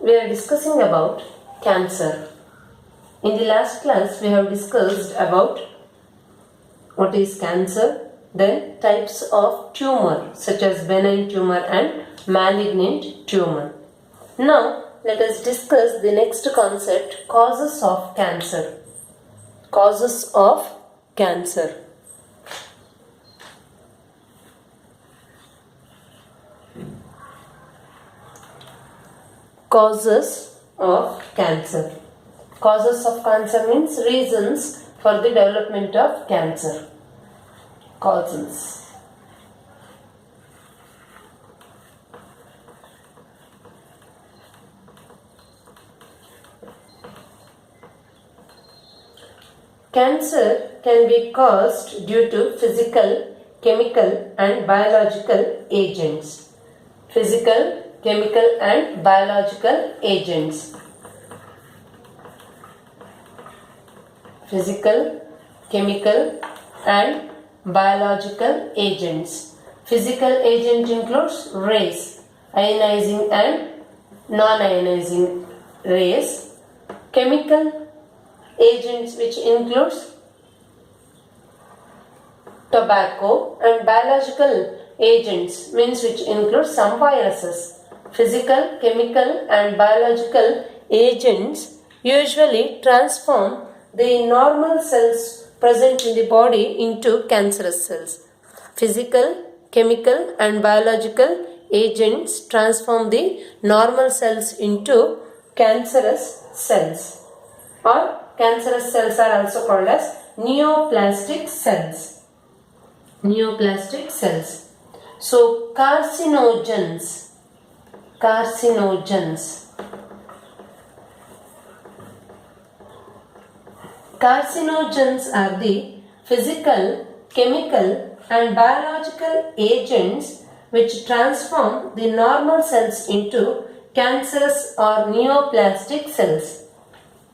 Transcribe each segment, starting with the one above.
we are discussing about cancer. In the last class, we have discussed about what is cancer, then types of tumor such as benign tumor and malignant tumor. Now, let us discuss the next concept, causes of cancer. Causes of cancer. Causes of cancer. Causes of cancer means reasons for the development of cancer. Causes. Cancer can be caused due to physical, chemical and biological agents. Physical, chemical and biological agents. Physical, chemical and biological agents. Physical agent includes rays, ionizing and non-ionizing rays. Chemical agents which includes tobacco, and biological agents means which include some viruses. Physical, chemical and biological agents usually transform the normal cells present in the body into cancerous cells. Physical, chemical and biological agents transform the normal cells into cancerous cells, or cancerous cells are also called as neoplastic cells. Neoplastic cells. So carcinogens. Carcinogens. Carcinogens are the physical, chemical and biological agents which transform the normal cells into cancerous or neoplastic cells.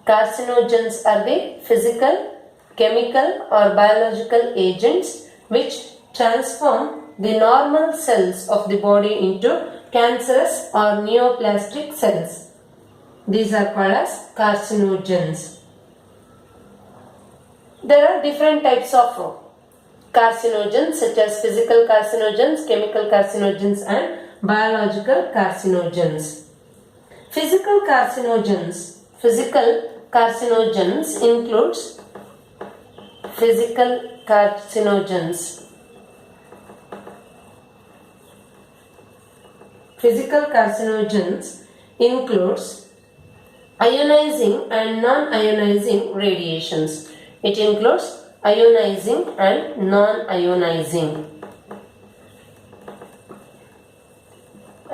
Carcinogens are the physical, chemical or biological agents which transform the normal cells of the body into cancerous or neoplastic cells. These are called as carcinogens. There are different types of carcinogens such as physical carcinogens, chemical carcinogens and biological carcinogens. Physical carcinogens. Physical carcinogens includes physical carcinogens. Physical carcinogens includes ionizing and non-ionizing radiations. It includes ionizing and non-ionizing.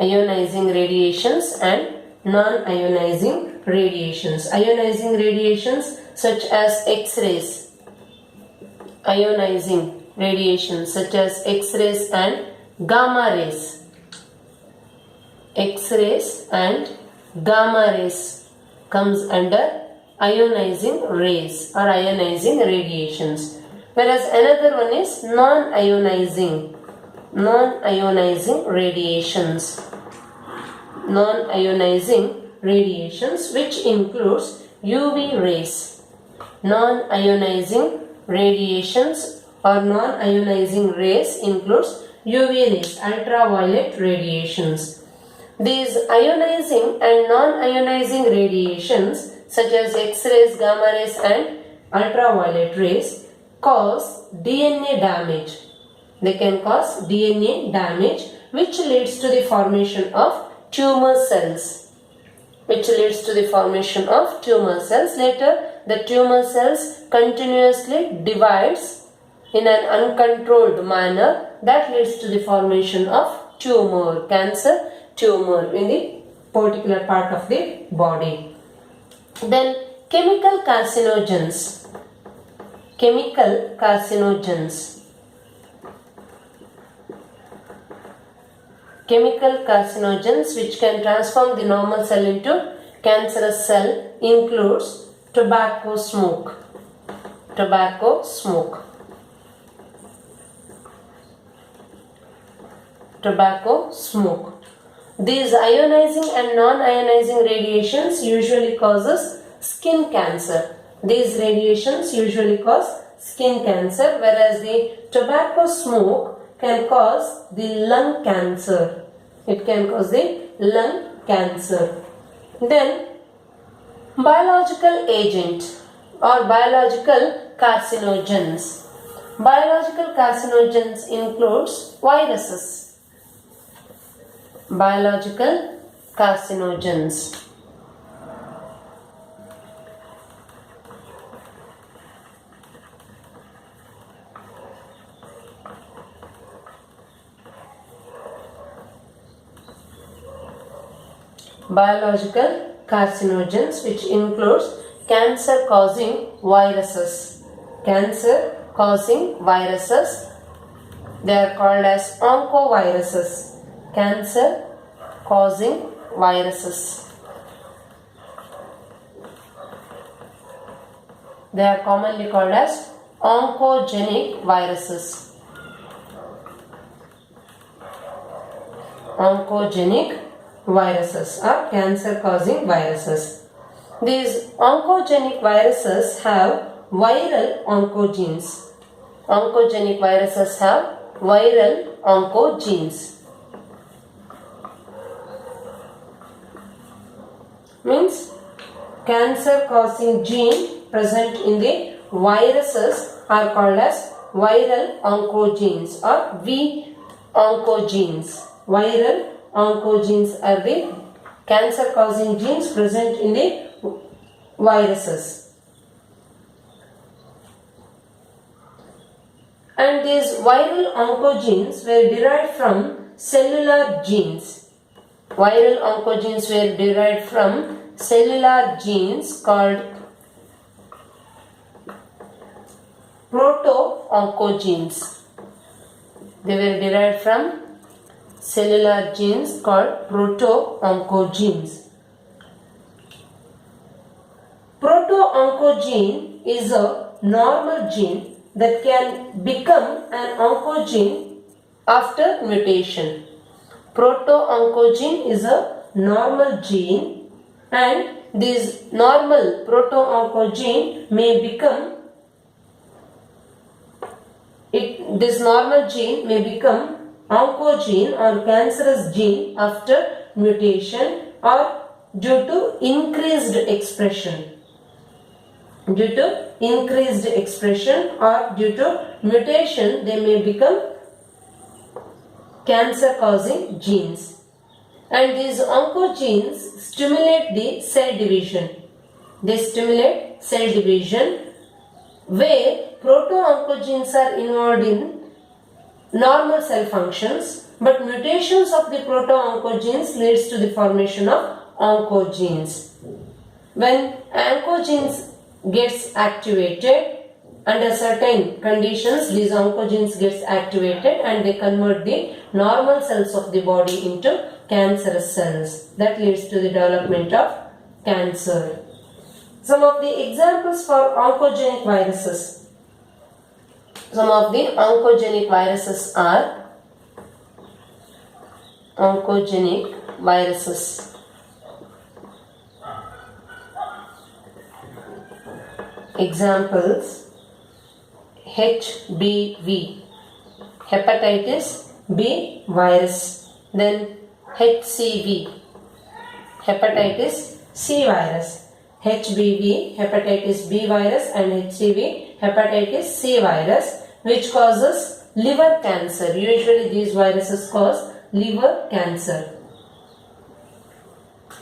Ionizing radiations and non-ionizing radiations. Ionizing radiations such as X-rays. Ionizing radiations such as X-rays and gamma rays. X-rays and gamma rays comes under ionizing rays or ionizing radiations. Whereas another one is non-ionizing radiations. Non-ionizing radiations which includes UV rays. Non-ionizing radiations or non-ionizing rays includes UV rays, ultraviolet radiations. These ionizing and non-ionizing radiations such as X-rays, gamma rays and ultraviolet rays cause DNA damage. They can cause DNA damage which leads to the formation of tumor cells. Later, the tumor cells continuously divides in an uncontrolled manner that leads to the formation of tumor, cancer tumor in the particular part of the body. Then chemical carcinogens. Chemical carcinogens. Chemical carcinogens which can transform the normal cell into cancerous cell includes tobacco smoke. Tobacco smoke. Tobacco smoke. These ionizing and non-ionizing radiations usually causes skin cancer. These radiations usually cause skin cancer, whereas the tobacco smoke can cause the lung cancer. It can cause the lung cancer. Then biological agent or biological carcinogens. Biological carcinogens includes viruses. Biological carcinogens. Biological carcinogens, which includes cancer causing viruses. Cancer causing viruses. They are called as oncoviruses. Cancer causing viruses. They are commonly called as oncogenic viruses. Oncogenic viruses are cancer causing viruses. These oncogenic viruses have viral oncogenes. Oncogenic viruses have viral oncogenes. Means cancer causing gene present in the viruses are called as viral oncogenes or V oncogenes. Viral oncogenes are the cancer causing genes present in the viruses. And these viral oncogenes were derived from cellular genes. Viral oncogenes were derived from cellular genes called proto-oncogenes. They were derived from cellular genes called proto-oncogenes. Proto-oncogene is a normal gene that can become an oncogene after mutation. Proto-oncogene is a normal gene, and this normal proto-oncogene may become this normal gene may become oncogene or cancerous gene after mutation or due to increased expression. Due to increased expression or due to mutation, they may become cancer causing genes. And these oncogenes stimulate the cell division. They stimulate cell division where proto-oncogenes are involved in normal cell functions, but mutations of the proto-oncogenes leads to the formation of oncogenes. When oncogenes gets activated under certain conditions, these oncogenes gets activated and they convert the normal cells of the body into cancerous cells. That leads to the development of cancer. Some of the examples for oncogenic viruses. Some of the oncogenic viruses are oncogenic viruses. Examples: HBV, hepatitis B virus. Then HCV, hepatitis C virus. HBV, hepatitis B virus, and HCV, hepatitis C virus, which causes liver cancer. Usually these viruses cause liver cancer.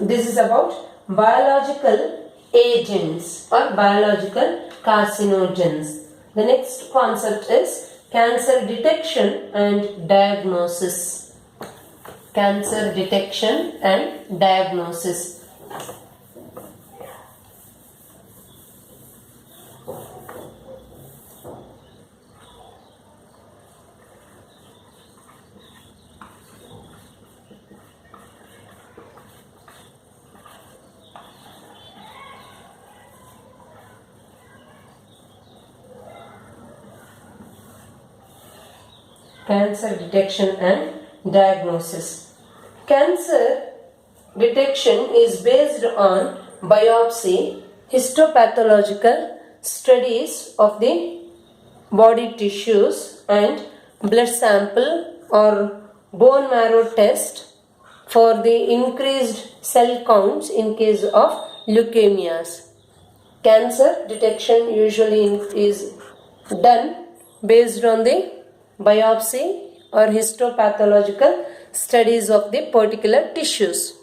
This is about biological agents or biological carcinogens. The next concept is cancer detection and diagnosis. Cancer detection and diagnosis. Cancer detection and diagnosis. Cancer detection is based on biopsy, histopathological studies of the body tissues and blood sample or bone marrow test for the increased cell counts in case of leukemias. Cancer detection usually is done based on the biopsy or histopathological studies of the particular tissues.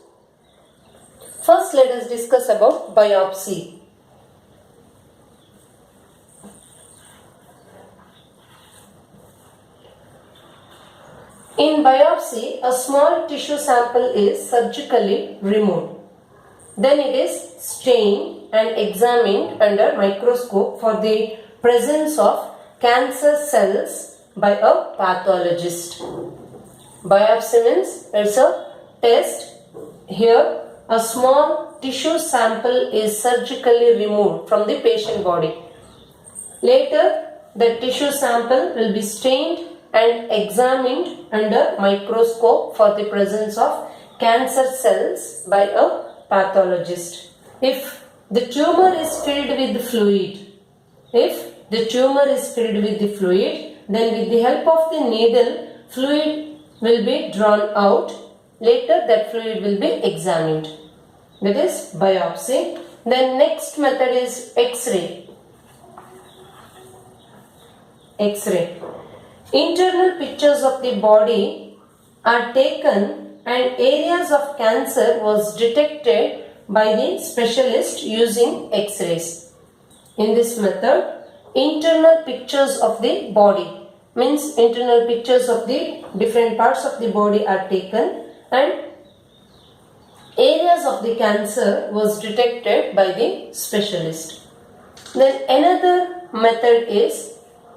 First, let us discuss about biopsy. In biopsy, a small tissue sample is surgically removed. Then it is stained and examined under microscope for the presence of cancer cells by a pathologist. Biopsy means it's a test. Here, a small tissue sample is surgically removed from the patient body. Later, the tissue sample will be stained and examined under microscope for the presence of cancer cells by a pathologist. If the tumor is filled with fluid, then with the help of the needle, fluid will be drawn out. Later, that fluid will be examined. That is biopsy. Then next method is X-ray. X-ray. Internal pictures of the body are taken and areas of cancer was detected by the specialist using X-rays. In this method, internal pictures of the body means internal pictures of the different parts of the body are taken and areas of the cancer was detected by the specialist. Then another method is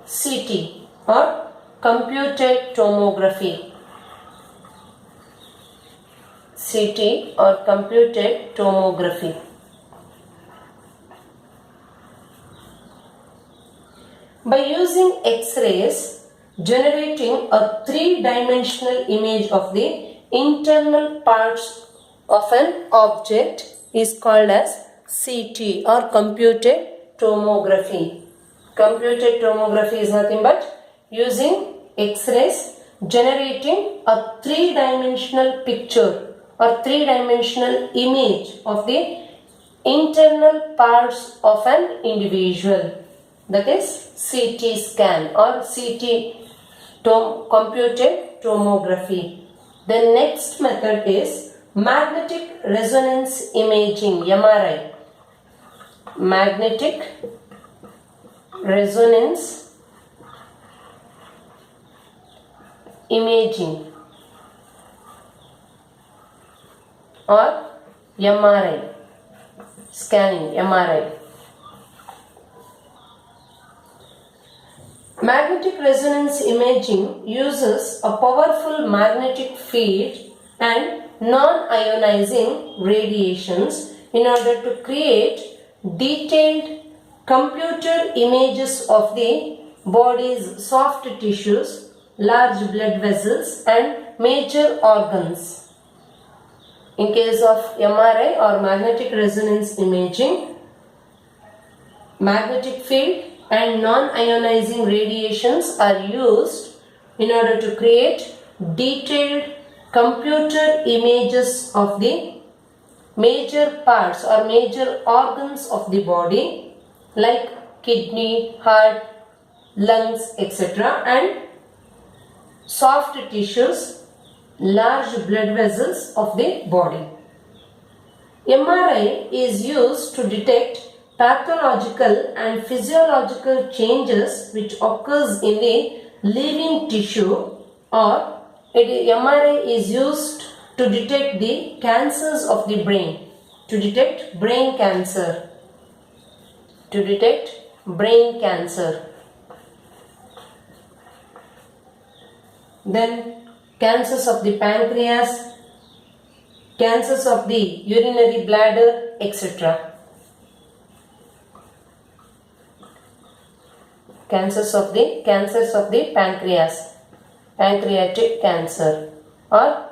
CT or computed tomography. CT or computed tomography. By using X-rays, generating a three-dimensional image of the internal parts of an object is called as CT or computed tomography. Computed tomography is nothing but using X-rays generating a three-dimensional picture or three-dimensional image of the internal parts of an individual. That is CT scan or computed tomography. The next method is magnetic resonance imaging, MRI. Magnetic resonance imaging or MRI, scanning, MRI. Magnetic resonance imaging uses a powerful magnetic field and non-ionizing radiations in order to create detailed computer images of the body's soft tissues, large blood vessels and major organs. In case of MRI or magnetic resonance imaging, magnetic field and non-ionizing radiations are used in order to create detailed computer images of the major parts or major organs of the body like kidney, heart, lungs, etc. and soft tissues, large blood vessels of the body. MRI is used to detect pathological and physiological changes which occurs in the living tissue, or MRI is used to detect the cancers of the brain, to detect brain cancer, Then cancers of the pancreas, cancers of the urinary bladder, etc. Cancers of the pancreas, pancreatic cancer, or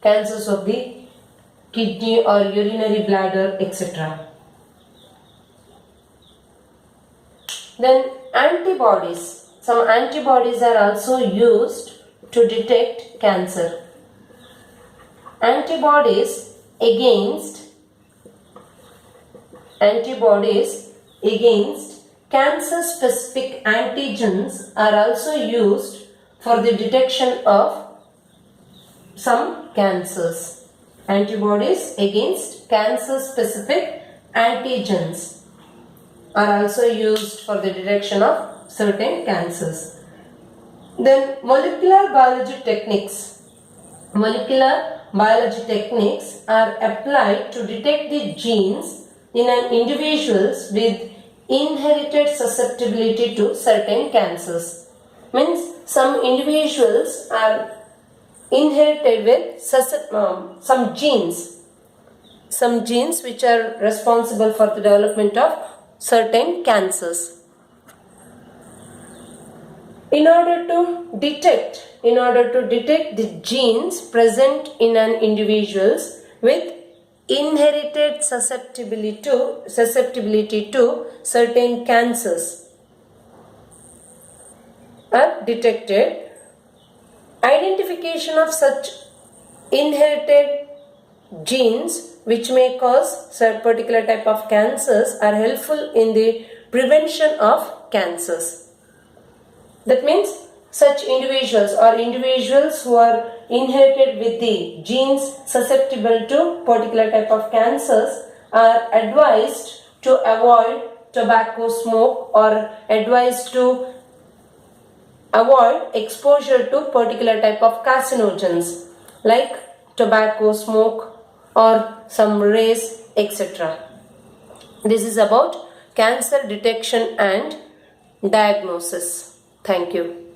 cancers of the kidney or urinary bladder, etc. Then antibodies. Some antibodies are also used to detect cancer. Antibodies against cancer specific antigens are also used for the detection of some cancers. Antibodies against cancer specific antigens are also used for the detection of certain cancers. Then molecular biology techniques. Molecular biology techniques are applied to detect the genes in an individuals with inherited susceptibility to certain cancers. Means some individuals are inherited with some genes which are responsible for the development of certain cancers. In order to detect the genes present in an individuals with inherited susceptibility to certain cancers are detected. Identification of such inherited genes which may cause some particular type of cancers are helpful in the prevention of cancers. That means such individuals or individuals who are inherited with the genes susceptible to particular type of cancers are advised to avoid tobacco smoke or advised to avoid exposure to particular type of carcinogens like tobacco smoke or some race, etc. This is about cancer detection and diagnosis. Thank you.